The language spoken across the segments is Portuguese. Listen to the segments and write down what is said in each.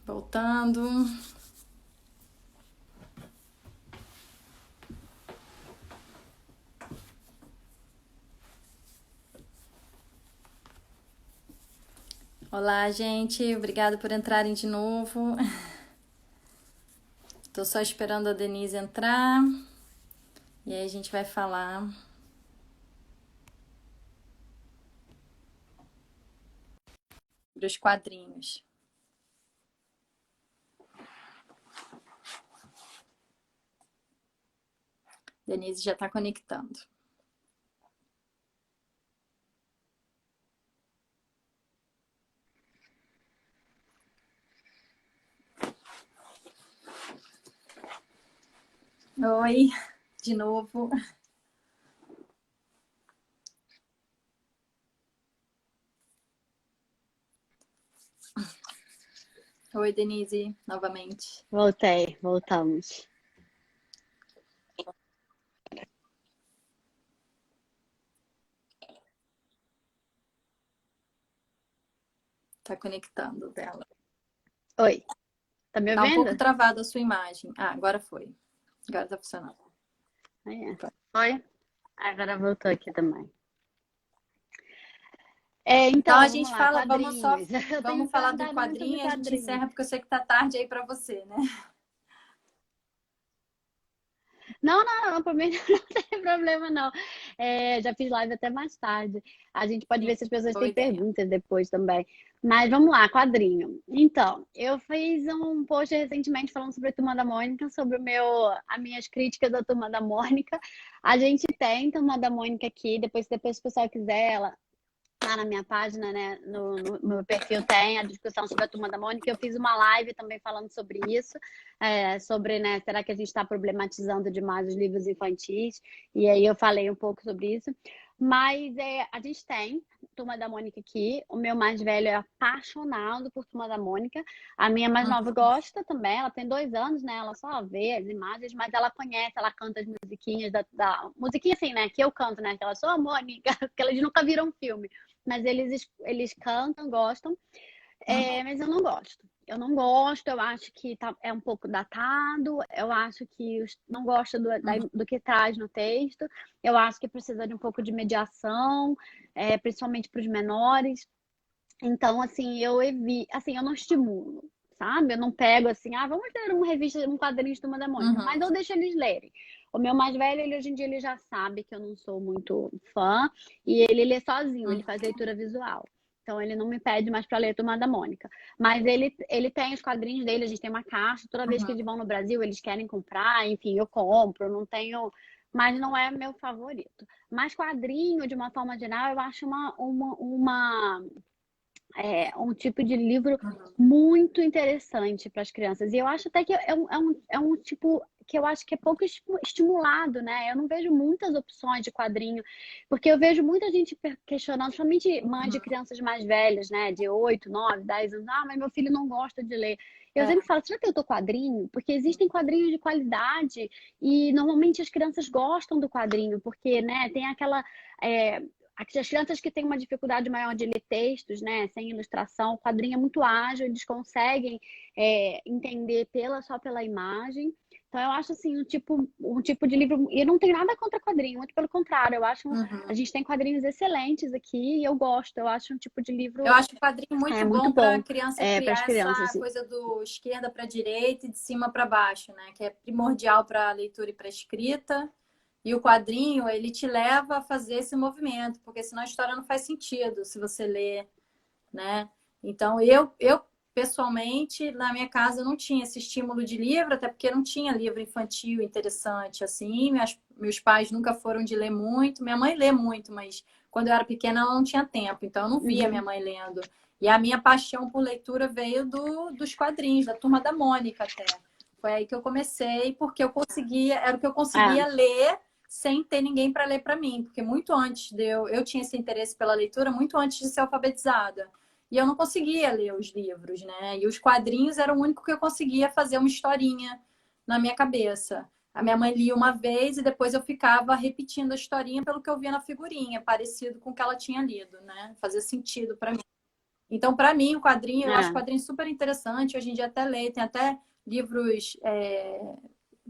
Voltando. Olá, gente. Obrigada por entrarem de novo. Tô só esperando a Denise entrar. E aí a gente vai falar sobre os quadrinhos. Denise já está conectando. Oi, de novo. Oi, Denise, novamente. Voltamos. Tá conectando dela. Oi, tá me Tá um pouco ouvindo? travada a sua imagem. Ah, agora foi. Agora tá funcionando. Oi? Agora voltou aqui também. Então a Então, vamos gente lá, fala, quadrinhos. Eu tenho vamos falar do perguntado muito sobre quadrinho e a gente quadrinhos. encerra porque eu sei que tá tarde aí pra você, né? Não, por mim não tem problema, não. Já fiz live até mais tarde. A gente pode Sim, ver se as pessoas boa têm ideia. perguntas depois também. Mas vamos lá, quadrinho. Então, eu fiz um post recentemente falando sobre a Turma da Mônica, sobre as minhas críticas da Turma da Mônica. A gente tem Turma da Mônica aqui, depois se o pessoal quiser, ela lá na minha página, né, no meu perfil tem a discussão sobre a Turma da Mônica. Eu fiz uma live também falando sobre isso, sobre, né, será que a gente está problematizando demais os livros infantis? E aí eu falei um pouco sobre isso. Mas a gente tem Turma da Mônica aqui. O meu mais velho é apaixonado por Turma da Mônica. A minha mais nova Uhum. gosta também. Ela tem 2 anos, né? Ela só vê as imagens, mas ela conhece, ela canta as musiquinhas musiquinha assim, né? Que eu canto, né? Que ela sou a Mônica, que elas nunca viram filme. Mas eles cantam, gostam. Mas eu não gosto. Eu não gosto, eu acho que é um pouco datado, eu acho que não gosto Uhum. do que traz no texto, eu acho que precisa de um pouco de mediação, principalmente para os menores. Então, assim, assim, eu não estimulo, sabe? Eu não pego assim, vamos ler uma revista, um quadrinho de Turma da Mônica, mas Uhum. eu deixo eles lerem. O meu mais velho, hoje em dia, ele já sabe que eu não sou muito fã, e ele lê sozinho, ele faz leitura visual. Então, ele não me pede mais para ler Turma da Mônica. Mas ele tem os quadrinhos dele, a gente tem uma caixa, toda vez que Uhum. eles vão no Brasil, eles querem comprar, enfim, eu compro, não tenho. Mas não é meu favorito. Mas quadrinho, de uma forma geral, eu acho um tipo de livro muito interessante para as crianças. E eu acho até que é um tipo que eu acho que é pouco estimulado, né? Eu não vejo muitas opções de quadrinho, porque eu vejo muita gente questionando, somente mães de Uhum. crianças mais velhas, né? De 8, 9, 10 anos. Mas meu filho não gosta de ler. Eu É. sempre falo, será que eu tô quadrinho? Porque existem quadrinhos de qualidade e normalmente as crianças gostam do quadrinho, porque, né, tem aquela. É, as crianças que têm uma dificuldade maior de ler textos, né, sem ilustração, o quadrinho é muito ágil, eles conseguem entender só pela imagem. Então, eu acho assim, um tipo de livro. E eu não tenho nada contra quadrinho, muito pelo contrário, eu acho. A Uhum. gente tem quadrinhos excelentes aqui e eu gosto. Eu acho um tipo de Eu livro acho o quadrinho muito muito bom para a bom criança para as criar crianças. essa coisa do esquerda para direita e de cima para baixo, né? Que é primordial para a leitura e para a escrita. E o quadrinho, ele te leva a fazer esse movimento, porque senão a história não faz sentido se você ler, né? Então, eu pessoalmente, na minha casa não tinha esse estímulo de livro, até porque não tinha livro infantil interessante assim. Meus pais nunca foram de ler muito. Minha mãe lê muito, mas quando eu era pequena ela não tinha tempo, então eu não via minha Uhum. mãe lendo. E a minha paixão por leitura veio dos quadrinhos, da Turma da Mônica até. Foi aí que eu comecei, porque era o que eu É, conseguia ler sem ter ninguém para ler para mim, porque muito antes eu tinha esse interesse pela leitura muito antes de ser alfabetizada. E eu não conseguia ler os livros, né? E os quadrinhos eram o único que eu conseguia fazer uma historinha na minha cabeça. A minha mãe lia uma vez e depois eu ficava repetindo a historinha pelo que eu via na figurinha, parecido com o que ela tinha lido, né? Fazia sentido para mim. Então, para mim, o quadrinho, eu acho o É. quadrinho super interessante. Hoje em dia até leio, tem até livros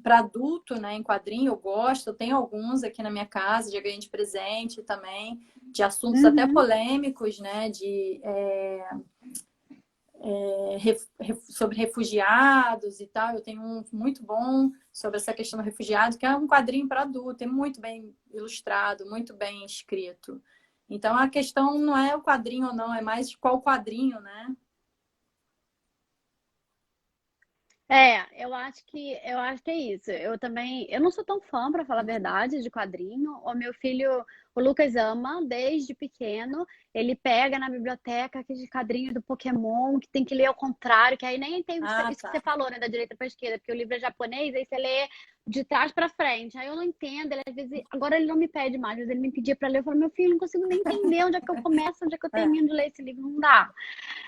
para adulto, né, em quadrinho, eu gosto. Eu tenho alguns aqui na minha casa, já ganhei de presente também, de assuntos até Uhum. polêmicos, né, sobre refugiados e tal. Eu tenho um muito bom sobre essa questão do refugiado, que é um quadrinho para adulto, é muito bem ilustrado, muito bem escrito. Então, a questão não é o quadrinho ou não, é mais qual quadrinho, né? Eu acho que é isso. Eu também, eu não sou tão fã, para falar a verdade, de quadrinho. O meu filho, o Lucas ama desde pequeno. Ele pega na biblioteca aqueles quadrinhos do Pokémon que tem que ler ao contrário, que aí nem tem isso Ah, que você tá. falou, né, da direita para esquerda, porque o livro é japonês, aí você lê de trás para frente. Aí eu não entendo, ele às vezes, agora ele não me pede mais, mas ele me pedia para ler, eu falo, meu filho, não consigo nem entender onde é que eu começo, onde é que eu É. termino de ler esse livro, não dá.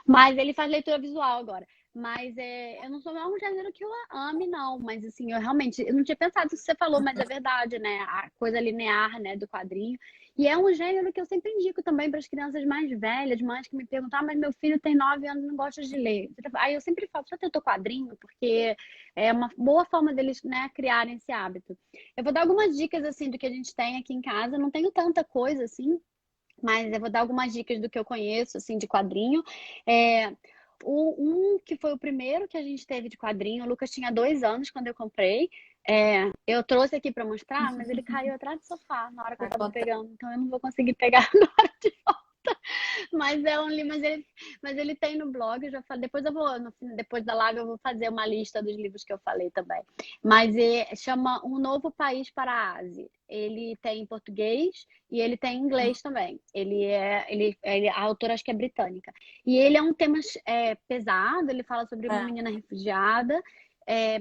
Mas ele faz leitura visual agora. Mas eu não sou um gênero que eu ame, não. Mas assim, eu realmente eu não tinha pensado nisso que você falou, mas é verdade, né? A coisa linear, né, do quadrinho. E é um gênero que eu sempre indico também para as crianças mais velhas, mães que me perguntam, mas meu filho tem 9 anos e não gosta de ler. Aí eu sempre falo, já tentou quadrinho? Porque é uma boa forma deles, né, criarem esse hábito. Eu vou dar algumas dicas assim do que a gente tem aqui em casa. Eu não tenho tanta coisa assim, mas eu vou dar algumas dicas do que eu conheço, assim, de quadrinho. É, um que foi o primeiro que a gente teve de quadrinho, o Lucas tinha 2 anos quando eu comprei. Eu trouxe aqui para mostrar, mas ele caiu atrás do sofá na hora que eu tava Acontece. pegando, então eu não vou conseguir pegar na hora de volta. Mas é um livro, mas ele tem no blog, eu já falei, depois eu vou, depois da live eu vou fazer uma lista dos livros que eu falei também. Mas chama Um Novo País para a Ásia. Ele tem em português e ele tem em inglês também. A autora acho que é britânica. E ele é um tema pesado, ele fala sobre uma É. menina refugiada,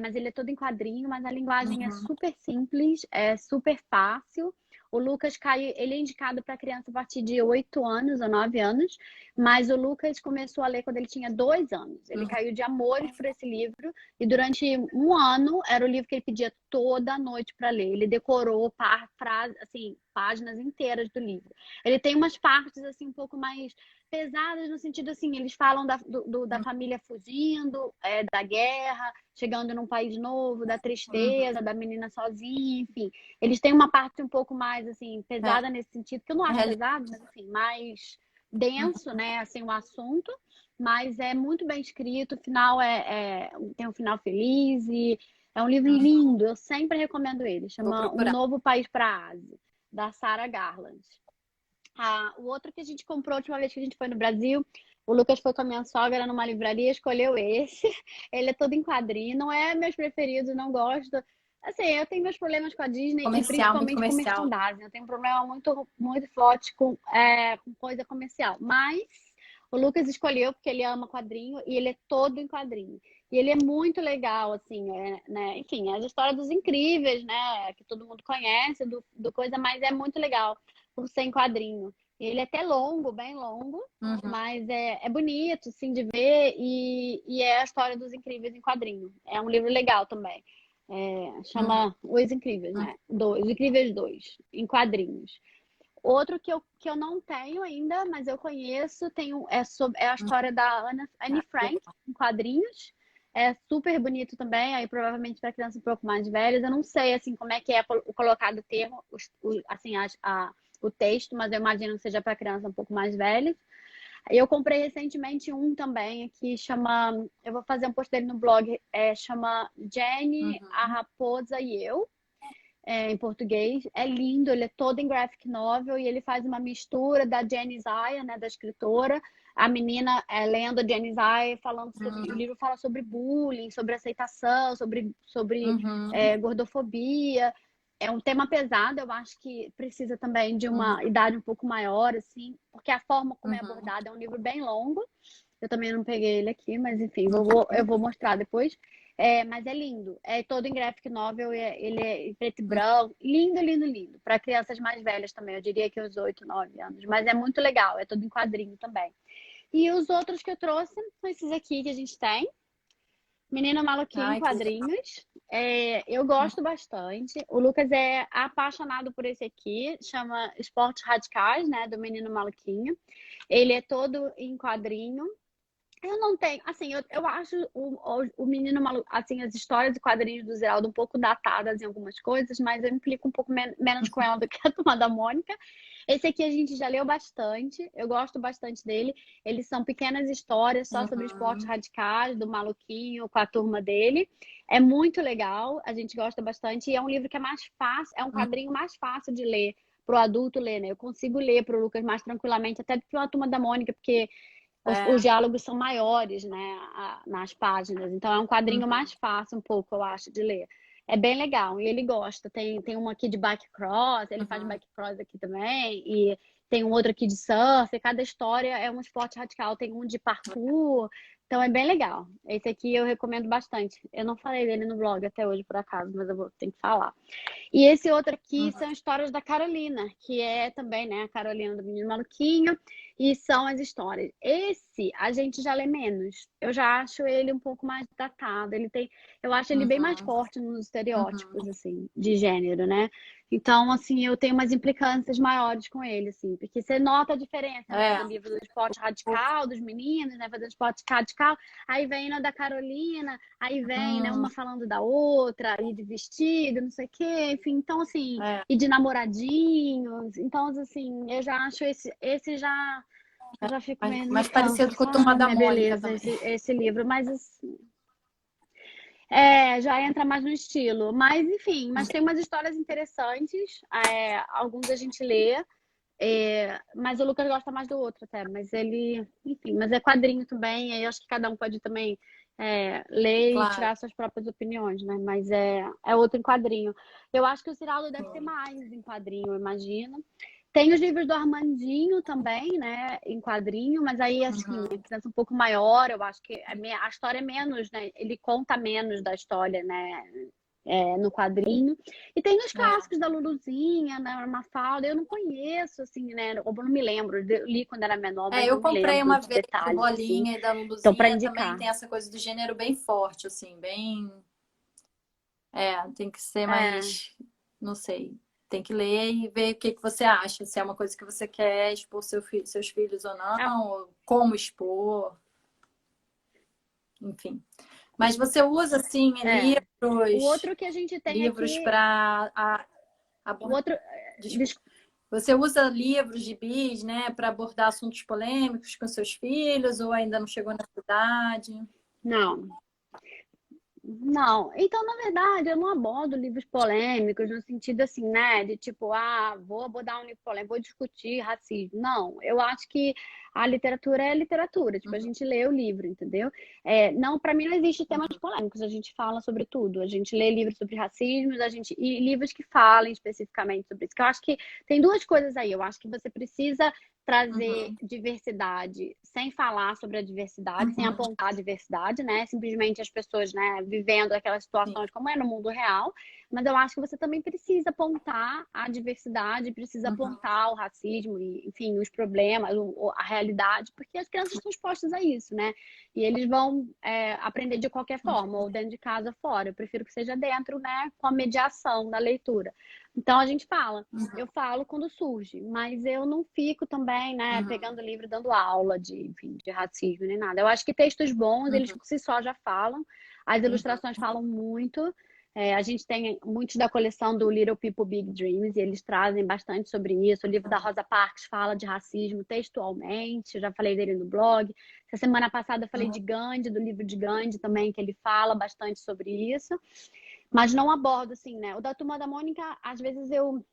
mas ele é todo em quadrinho, mas a linguagem é Uhum. super simples, é super fácil. O Lucas cai, ele é indicado para criança a partir de 8 anos ou 9 anos, mas o Lucas começou a ler quando ele tinha 2 anos. Ele Uhum. caiu de amores por esse livro e durante um ano era o livro que ele pedia toda noite para ler. Ele decorou assim, páginas inteiras do livro. Ele tem umas partes assim um pouco mais pesadas no sentido assim, eles falam da família fugindo, da guerra, chegando num país novo, da Uhum. tristeza, da menina sozinha, enfim. Eles têm uma parte um pouco mais, assim, É. pesada nesse sentido, que eu não acho pesado, mas, assim, mais denso, né, assim, o assunto. Mas é muito bem escrito, o final tem um final feliz e é um livro Uhum. lindo. Eu sempre recomendo ele. Vou Chama Um procurar. Novo País para a Ásia, da Sarah Garland. O outro que a gente comprou a última vez que a gente foi no Brasil, o Lucas foi com a minha sogra numa livraria, escolheu esse. Ele é todo em quadrinho, não é meus preferidos, não gosto. Assim, eu tenho meus problemas com a Disney e Comercial, muito principalmente com comercial. merchandising. Eu tenho um problema muito, muito forte com coisa comercial. Mas o Lucas escolheu porque ele ama quadrinho e ele é todo em quadrinho. E ele é muito legal, assim, né? Enfim, é a história dos incríveis, né? Que todo mundo conhece, do coisa, mas é muito legal por ser em quadrinho. Ele é até longo, bem longo, Uhum. mas é bonito, assim, de ver e é a história dos incríveis em quadrinho. É um livro legal também. Uhum. Chama Os Incríveis, Uhum. né? Os Incríveis 2 em quadrinhos. Outro que eu não tenho ainda, mas eu conheço, é a história da Anne Ah, Frank, legal. em quadrinhos. É super bonito também, aí provavelmente para crianças um pouco mais velhas. Eu não sei assim como é que é o colocado o termo, assim, o texto, mas eu imagino que seja para crianças um pouco mais velhas. Eu comprei recentemente um também que chama, eu vou fazer um post dele no blog, chama Jenny, a Uhum. Raposa e Eu, em português. É lindo, ele é todo em graphic novel e ele faz uma mistura da Jenny Zaya, né, da escritora, a menina lendo a Jenny Zaya, falando sobre, o Uhum. livro fala sobre bullying, sobre aceitação, sobre Uhum. gordofobia. É um tema pesado, eu acho que precisa também de uma Uhum. idade um pouco maior, assim, porque a forma como é Uhum. abordada é um livro bem longo. Eu também não peguei ele aqui, mas enfim, eu Uhum. vou mostrar depois. Mas é lindo. É todo em graphic novel, ele é em preto e branco. Lindo, lindo, lindo. Para crianças mais velhas também, eu diria que uns 8, 9 anos. Mas é muito legal, é todo em quadrinho também. E os outros que eu trouxe são esses aqui que a gente tem. Menina Maluquinha em Ai, que legal. quadrinhos. Eu gosto bastante. O Lucas é apaixonado por esse aqui, chama Esportes Radicais, né, do Menino Maluquinho. Ele é todo em quadrinho. Eu não tenho, assim, eu acho o Menino Maluco, assim, as histórias e quadrinhos do Zeraldo um pouco datadas em algumas coisas, mas eu implico um pouco menos com ela do que a Turma da Mônica. Esse aqui a gente já leu bastante, eu gosto bastante dele. Eles são pequenas histórias só sobre esportes Uhum. radicais, do Maluquinho com a turma dele. É muito legal, a gente gosta bastante. E é um livro que é mais fácil, é um quadrinho mais fácil de ler para o adulto ler, né? Eu consigo ler para o Lucas mais tranquilamente, até do que uma Turma da Mônica, porque os É. diálogos são maiores, né, nas páginas. Então é um quadrinho Uhum. mais fácil um pouco, eu acho, de ler. É bem legal e ele gosta. Tem um aqui de bike cross, ele faz Uhum. bike cross aqui também, e tem um outro aqui de surf. Cada história é um esporte radical. Tem um de parkour, então é bem legal. Esse aqui eu recomendo bastante. Eu não falei dele no blog até hoje, por acaso, mas eu vou ter que falar. E esse outro aqui Uhum. são histórias da Carolina, que é também, né, a Carolina do Menino Maluquinho, e são as histórias. Esse a gente já lê menos. Eu já acho ele um pouco mais datado. Eu acho ele bem mais Uhum. forte nos estereótipos Uhum. assim, de gênero, né? Então, assim, eu tenho umas implicâncias maiores com ele, assim, porque você nota a diferença, né, É. do livro do esporte radical, dos meninos, né, fazendo esporte radical, aí vem na da Carolina, aí vem, né, Hum, uma falando da outra, e de vestido, não sei o quê, enfim, então, assim, é. e de namoradinhos, então, assim, eu já acho esse já fico meio, me Mais cansa, parecido com a só, Turma ai, da minha Mônica beleza, também. esse livro, mas, assim, já entra mais no estilo, mas, enfim, mas tem umas histórias interessantes, alguns a gente lê, mas o Lucas gosta mais do outro até, mas ele, enfim, mas é quadrinho também, aí eu acho que cada um pode também ler e Claro. tirar suas próprias opiniões, né? Mas é outro em quadrinho. Eu acho que o Ciraldo deve ter Sim. mais em quadrinho, eu imagino. Tem os livros do Armandinho também, né, em quadrinho, mas aí, assim, a Uhum. criança um pouco maior, eu acho que a história é menos, né? Ele conta menos da história, né? No quadrinho. E tem os É. clássicos da Luluzinha, da Mafalda. Eu não conheço, assim, né? Ou não me lembro. Eu li quando era menor, mas Eu não me comprei lembro uma de vez do detalhes, assim. Bolinha e da Então, para Luluzinha, também indicar. tem essa coisa do gênero bem forte, assim, bem. Tem que ser É, mais. Não sei. Tem que ler e ver o que que você acha, se é uma coisa que você quer expor seus filhos ou é, não, ou como expor, enfim. Mas você usa, assim, é. O livros, outro que a gente tem livros aqui, para o abordar. outro. Você usa livros de bis, né, para abordar assuntos polêmicos com seus filhos ou ainda não chegou na idade? Não. Não, então, na verdade, eu não abordo livros polêmicos no sentido assim, né, de tipo, vou abordar um livro polêmico, vou discutir racismo. Não, eu acho que a literatura é literatura, tipo, a Uhum, gente lê o livro, entendeu? Não, para mim não existe temas polêmicos, a gente fala sobre tudo, a gente lê livros sobre racismo, e livros que falem especificamente sobre isso, que eu acho que tem duas coisas aí, eu acho que você precisa trazer uhum, diversidade sem falar sobre a diversidade, sem uhum, apontar a diversidade, né? Simplesmente as pessoas, né, vivendo aquelas sim, situações como é no mundo real. Mas eu acho que você também precisa apontar a diversidade, precisa uhum, apontar o racismo e, enfim, os problemas, a realidade, porque as crianças estão expostas a isso, né? E eles vão aprender de qualquer forma, ou dentro de casa, ou fora. Eu prefiro que seja dentro, né, com a mediação da leitura. Então a gente fala. Eu falo quando surge, mas eu não fico também, né, uhum, pegando livro dando aula de, enfim, de racismo nem nada. Eu acho que textos bons, eles uhum, por si só já falam. As uhum, ilustrações falam muito. A gente tem muitos da coleção do Little People Big Dreams e eles trazem bastante sobre isso. O livro da Rosa Parks fala de racismo textualmente, eu já falei dele no blog. Essa semana passada eu falei uhum, de Gandhi, do livro de Gandhi também, que ele fala bastante sobre isso. Mas não abordo, assim, né? O da Turma da Mônica, às vezes eu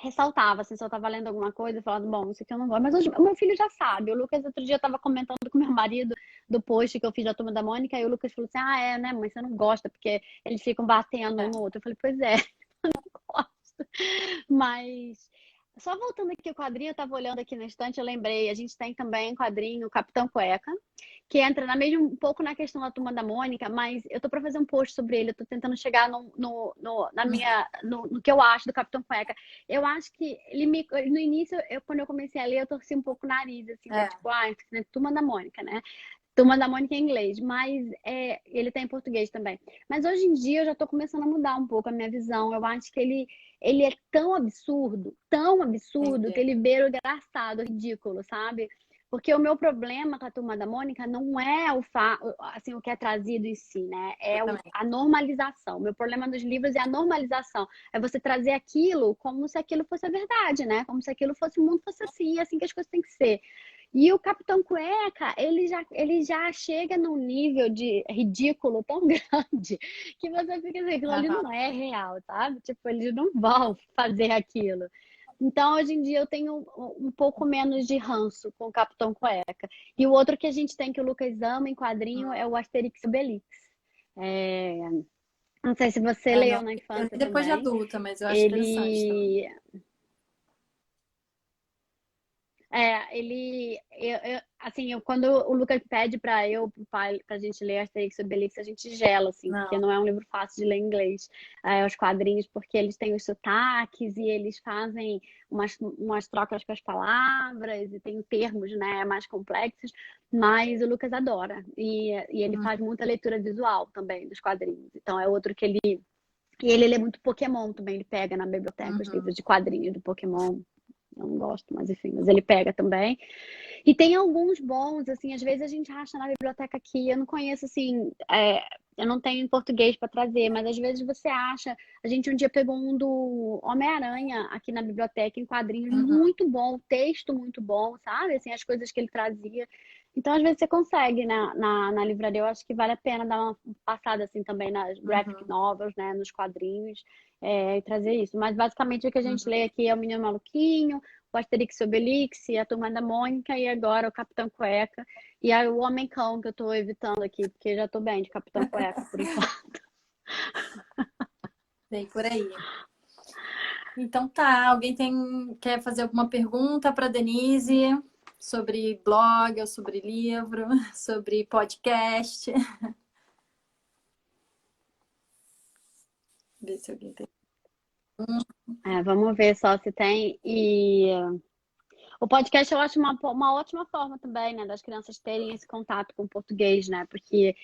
ressaltava, assim, se eu tava lendo alguma coisa, falando, bom, isso aqui eu não gosto. Mas hoje, o meu filho já sabe. O Lucas, outro dia, tava comentando com meu marido do post que eu fiz da Turma da Mônica, e o Lucas falou assim, né, mãe, você não gosta, porque eles ficam batendo um é, no outro. Eu falei, pois é, eu não gosto. Mas, só voltando aqui o quadrinho, eu tava olhando aqui na estante, eu lembrei, a gente tem também quadrinho Capitão Cueca, que entra um pouco na questão da Turma da Mônica, mas eu tô para fazer um post sobre ele, eu tô tentando chegar no que eu acho do Capitão Cueca. Eu acho que no início, quando eu comecei a ler, eu torci um pouco o nariz, assim, é, tipo, Turma da Mônica, né? Turma da Mônica em inglês, mas ele tem em português também. Mas hoje em dia eu já tô começando a mudar um pouco a minha visão. Eu acho que ele é tão absurdo, que Entendi. ele beira o engraçado, o ridículo, sabe? Porque o meu problema com a Turma da Mônica não é assim, o que é trazido em si, né? Eu É também. a normalização. O meu problema nos livros é a normalização. É você trazer aquilo como se aquilo fosse a verdade, né? Como se aquilo fosse, o mundo fosse assim, é assim que as coisas têm que ser. E o Capitão Cueca, ele já chega num nível de ridículo tão grande que você fica assim, aquilo ali Aham. não é real, sabe? Tipo, eles não vão fazer aquilo. Então, hoje em dia, eu tenho um pouco menos de ranço com o Capitão Cueca. E o outro que a gente tem, que o Lucas ama em quadrinho, é o Asterix e Obelix. É, não sei se você É, não. leu na Eu li infância depois de também. adulta, mas eu acho interessante também. Ele quando o Lucas pede pro pai, pra gente ler Asterix e Obelix, a gente gela, assim, porque Não. não é um livro fácil de ler em inglês, os quadrinhos, porque eles têm os sotaques e eles fazem umas trocas com as palavras e tem termos, né, mais complexos, mas o Lucas adora. E ele faz muita leitura visual também dos quadrinhos. Então é outro que ele lê muito Pokémon também, ele pega na biblioteca os livros Uhum. de quadrinhos do Pokémon. Eu não gosto, mas enfim, mas ele pega também. E tem alguns bons, assim, às vezes a gente acha na biblioteca aqui, eu não conheço, assim, eu não tenho em português para trazer, mas às vezes você acha. A gente um dia pegou um do Homem-Aranha aqui na biblioteca, em quadrinhos, Uhum. muito bom, texto muito bom, sabe? Assim, as coisas que ele trazia. Então, às vezes você consegue na livraria, eu acho que vale a pena dar uma passada, assim, também nas graphic Uhum. novels, né, nos quadrinhos, e trazer isso. Mas, basicamente, o que a gente Uhum. lê aqui é o Menino Maluquinho, o Asterix e Obelix, a Turma da Mônica e agora o Capitão Cueca. E aí o Homem-Cão, que eu tô evitando aqui, porque já tô bem de Capitão Cueca, por enquanto. Bem por aí. Então tá, quer fazer alguma pergunta para Denise sobre blog ou sobre livro, sobre podcast? Ver se alguém tem. Vamos ver só se tem. E o podcast eu acho uma ótima forma também, né, das crianças terem esse contato com o português, né? Porque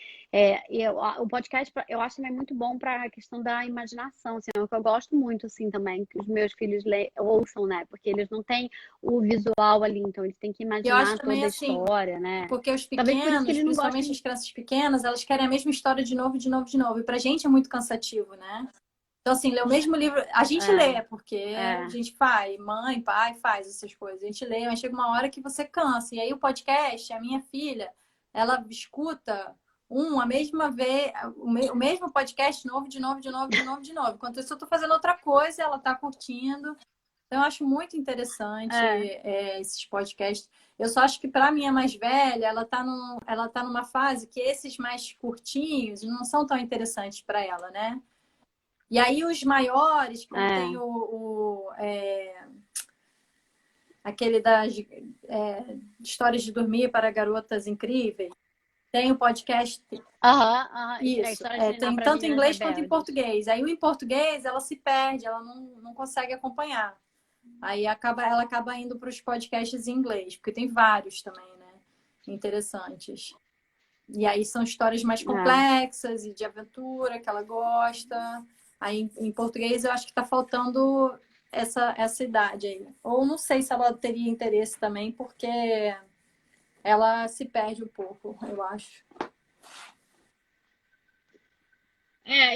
o podcast eu acho também muito bom para a questão da imaginação, assim, é o que eu gosto muito, assim, também, que os meus filhos ouçam, né? Porque eles não têm o visual ali, então eles têm que Eu acho imaginar também toda a assim, história, né? porque os Talvez por isso que pequenos, eles não principalmente gostem. as crianças pequenas, elas querem a mesma história de novo, de novo, de novo. E pra gente é muito cansativo, né? Então, assim, ler o mesmo livro, a gente É, lê, porque a é, gente faz, mãe, pai, faz essas coisas. A gente lê, mas chega uma hora que você cansa. E aí o podcast, a minha filha, ela escuta a mesma vez, o mesmo podcast de novo, de novo, de novo, de novo, de novo. Enquanto isso, eu tô fazendo outra coisa, ela tá curtindo. Então, eu acho muito interessante é. esses podcasts. Eu só acho que para minha mais velha, ela tá numa fase que esses mais curtinhos não são tão interessantes para ela, né? E aí os maiores, como tem É. aquele das histórias de dormir para garotas incríveis, tem o podcast. Aham, aham. É a Isso, história de treinar tem para tanto em meninas inglês quanto em rebeldes. português. Aí o em português ela se perde, ela não consegue acompanhar. Aí ela acaba indo para os podcasts em inglês, porque tem vários também, né? Interessantes. E aí são histórias mais É. complexas e de aventura que ela gosta. Aí em português eu acho que está faltando essa idade aí. Ou não sei se ela teria interesse também, porque ela se perde um pouco, eu acho.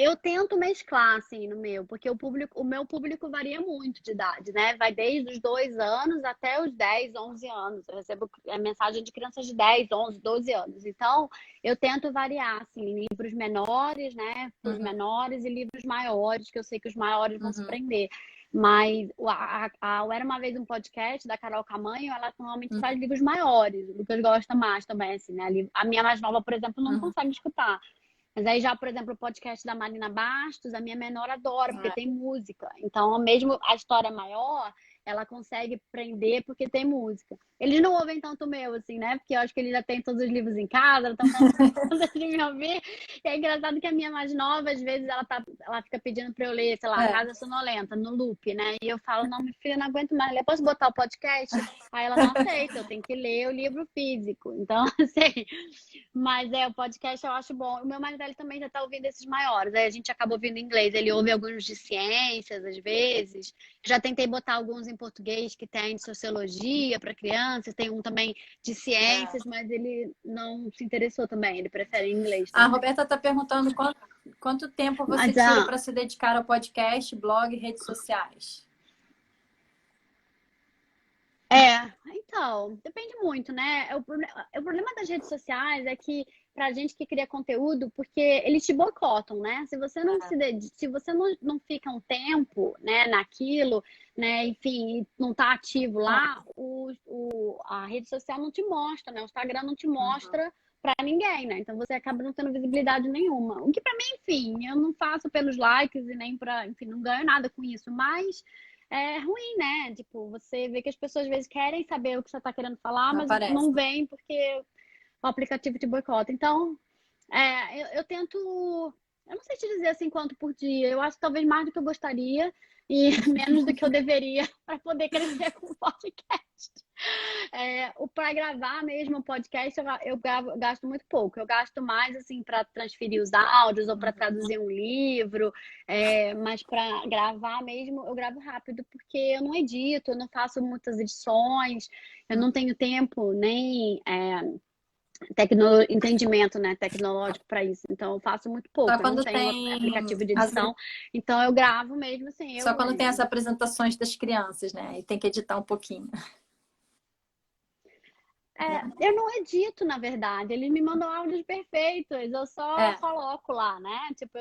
Eu tento mesclar, assim, no meu, porque o meu público varia muito de idade, né? Vai desde os 2 anos até os 10, 11 anos. Eu recebo mensagem de crianças de 10, 11, 12 anos. Então, eu tento variar, assim, livros menores, né, para os Uhum, menores e livros maiores, que eu sei que os maiores vão se uhum, prender. Mas o Era Uma Vez um Podcast, da Carol Camanho, ela normalmente uhum, traz livros maiores. O Lucas gosta mais também, assim, né? A minha mais nova, por exemplo, não uhum. consegue escutar. Mas aí já, por exemplo, o podcast da Marina Bastos, a minha menor adora, porque É, tem música. Então, mesmo a história maior, ela consegue prender porque tem música. Eles não ouvem tanto o meu, assim, né? Porque eu acho que eles já têm todos os livros em casa, estão cansados de me ouvir. E é engraçado que a minha mais nova, às vezes, ela fica pedindo pra eu ler, sei lá, é. Casa Sonolenta, no loop, né? E eu falo, não, minha filha, não aguento mais ler. Posso botar o podcast? Aí ela não aceita, eu tenho que ler o livro físico. Então, assim, Mas o podcast eu acho bom. O meu mais velho também já tá ouvindo esses maiores. Aí a gente acaba ouvindo em inglês. Ele ouve alguns de ciências, às vezes. Já tentei botar alguns em português que tem de sociologia para crianças. Tem um também de ciências, mas ele não se interessou também. Ele prefere inglês A também. Roberta está perguntando quanto tempo você Mas tira para se dedicar ao podcast, blog e redes sociais? Então, depende muito, né? O problema das redes sociais é que pra gente que cria conteúdo, porque eles te boicotam, né? Se você não se você não fica um tempo, né, naquilo, né, enfim, não tá ativo lá, a rede social não te mostra, né? O Instagram não te mostra pra ninguém, né? Então você acaba não tendo visibilidade nenhuma. O que pra mim, enfim, eu não faço pelos likes e nem pra, enfim, não ganho nada com isso, mas é ruim, né? Tipo, você vê que as pessoas às vezes querem saber o que você está querendo falar, Não mas aparece. não vem porque o aplicativo te boicota. Então, eu tento. Eu não sei te dizer assim quanto por dia. Eu acho que talvez mais do que eu gostaria e menos do que eu deveria para poder crescer com o podcast. Para gravar mesmo o podcast, eu gasto muito pouco. Eu gasto mais assim para transferir os áudios ou para traduzir um livro. Mas para gravar mesmo, eu gravo rápido, porque eu não edito, eu não faço muitas edições, eu não tenho tempo nem entendimento, né, tecnológico para isso. Então eu faço muito Só pouco, eu não quando tenho tem aplicativo de edição, então eu gravo mesmo assim, só quando tem as mesmo. apresentações das crianças, né? E tem que editar um pouquinho. Eu não edito, na verdade. Eles me mandam áudios perfeitos. Eu só coloco lá, né? Tipo,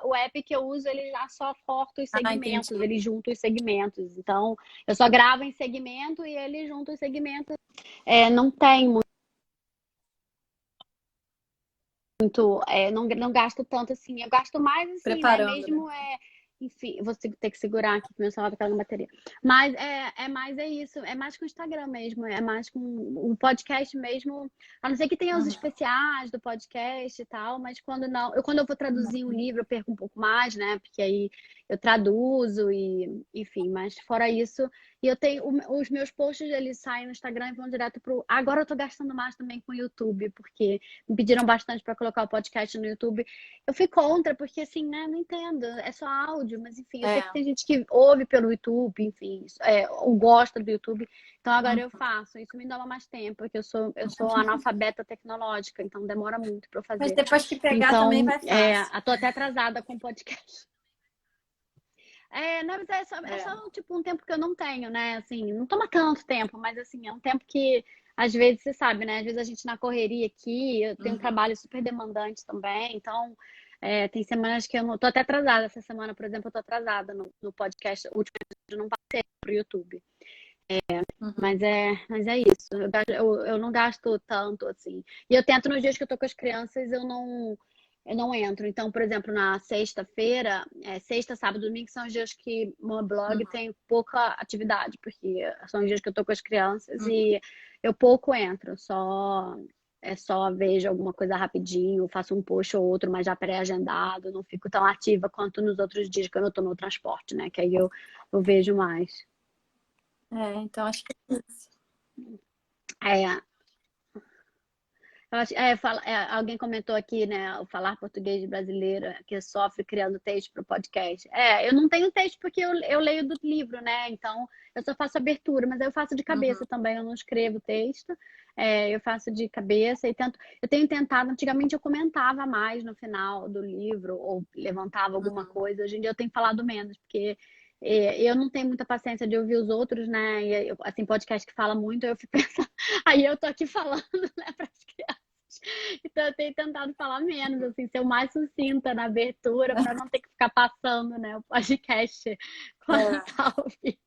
o app que eu uso, ele já só corta os segmentos, Entendi. ele junta os segmentos. Então, eu só gravo em segmento e ele junta os segmentos. Não tem muito, não gasto tanto assim. Eu gasto mais assim, né? Preparando, né? Mesmo enfim, eu vou ter que segurar aqui que meu celular tá carregando bateria. Mas é isso, é mais com o Instagram mesmo, é mais com o podcast mesmo. A não ser que tenha os especiais do podcast e tal, mas quando eu vou traduzir um livro, eu perco um pouco mais, né? Porque aí eu traduzo e, enfim, mas fora isso, e eu tenho os meus posts, eles saem no Instagram e vão direto pro. Agora eu tô gastando mais também com o YouTube, porque me pediram bastante para colocar o podcast no YouTube. Eu fui contra, porque assim, né, não entendo, é só áudio, mas enfim, eu sei que tem gente que ouve pelo YouTube, enfim, ou gosta do YouTube, então agora eu faço. Isso me dá mais tempo, porque eu sou analfabeta tecnológica, então demora muito para eu Mas fazer. depois que pegar também Então, vai fácil. tô até atrasada com o podcast. Não, mas é só tipo um tempo que eu não tenho, né? Assim, não toma tanto tempo, mas assim, é um tempo que às vezes você sabe, né? Às vezes a gente na correria aqui, eu tenho um trabalho super demandante também, então tem semanas que eu não tô até atrasada. Essa semana, por exemplo, eu tô atrasada no podcast. O último episódio não passei pro YouTube. Mas é isso. Eu não gasto tanto assim. E eu tento nos dias que eu tô com as crianças, eu não entro. Então, por exemplo, na sexta-feira, sexta, sábado, domingo são os dias que meu blog tem pouca atividade, porque são os dias que eu tô com as crianças e eu pouco entro, só vejo alguma coisa rapidinho, faço um post ou outro, mas já pré-agendado, não fico tão ativa quanto nos outros dias que eu não tô no transporte, né? Que aí eu vejo mais. Então acho que é isso. É, alguém comentou aqui, né, o falar português brasileiro que sofre criando texto para o podcast. Eu não tenho texto porque eu leio do livro, né? Então eu só faço abertura, mas eu faço de cabeça também, eu não escrevo texto, eu faço de cabeça e tento. Eu tenho tentado, antigamente eu comentava mais no final do livro ou levantava alguma coisa, hoje em dia eu tenho falado menos, porque eu não tenho muita paciência de ouvir os outros, né? E assim, podcast que fala muito, eu fico pensando, aí eu tô aqui falando, né, para as crianças. Então eu tenho tentado falar menos, assim, ser o mais sucinta na abertura para não ter que ficar passando, né, o podcast quando tá ouvindo.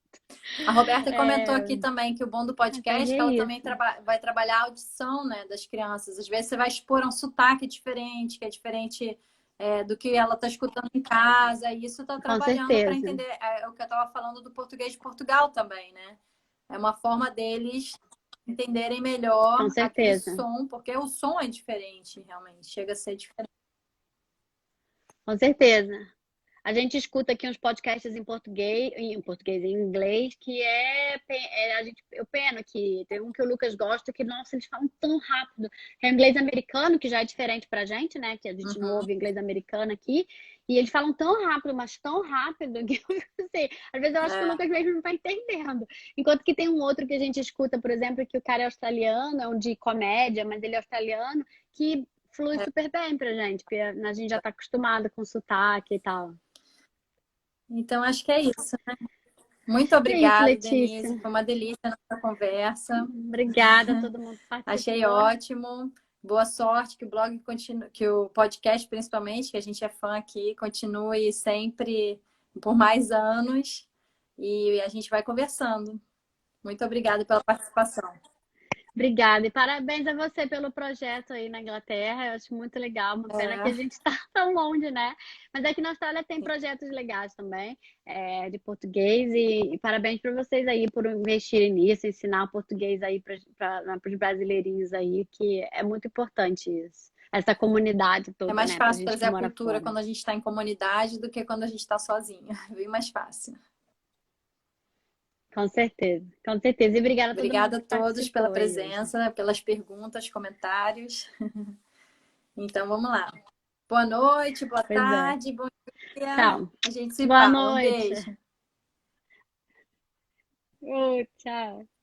A Roberta comentou aqui também que o bom do podcast é que ela também isso. vai trabalhar a audição, né, das crianças. Às vezes você vai expor um sotaque diferente, que é diferente do que ela está escutando em casa. E isso está Com trabalhando para certeza. entender o que eu estava falando do português de Portugal também, né? É uma forma deles entenderem melhor Com aquele certeza. som, porque o som é diferente, realmente. Chega a ser diferente. Com certeza. A gente escuta aqui uns podcasts em inglês, que eu peno que tem um que o Lucas gosta, que, nossa, eles falam tão rápido. É o inglês americano, que já é diferente pra gente, né? Que a gente não Uhum. ouve inglês americano aqui. E eles falam tão rápido, mas tão rápido, que eu não sei. Às vezes eu acho que o É, Lucas mesmo não tá entendendo. Enquanto que tem um outro que a gente escuta, por exemplo, que o cara é australiano, é um de comédia, mas ele é australiano, que flui é. super bem pra gente, porque a gente já tá acostumado com sotaque e tal. Então, acho que é isso. Muito É isso, obrigada, Letícia. Denise. Foi uma delícia a nossa conversa. Obrigada a todo mundo que Achei participou. ótimo. Boa sorte, que o blog continue, que o podcast, principalmente, que a gente é fã aqui, continue sempre por mais anos. E a gente vai conversando. Muito obrigada pela participação. Obrigada e parabéns a você pelo projeto aí na Inglaterra. Eu acho muito legal. Uma pena que a É, gente está tão longe, né? Mas aqui na Austrália tem projetos legais também, de português. E parabéns para vocês aí por investirem nisso, ensinar o português aí para os brasileirinhos aí, que é muito importante isso. Essa comunidade é toda, mais né? Pra fácil gente trazer que a mora cultura fora. quando a gente está em comunidade do que quando a gente está sozinha. Bem mais fácil. Com certeza, com certeza. E obrigada a todo mundo Obrigada a que todos pela participou aí hoje. presença, pelas perguntas, comentários. Então, vamos lá. Boa noite, boa Pois é. tarde, bom dia. Tchau. A gente se Boa fala. Um noite. beijo. Tchau.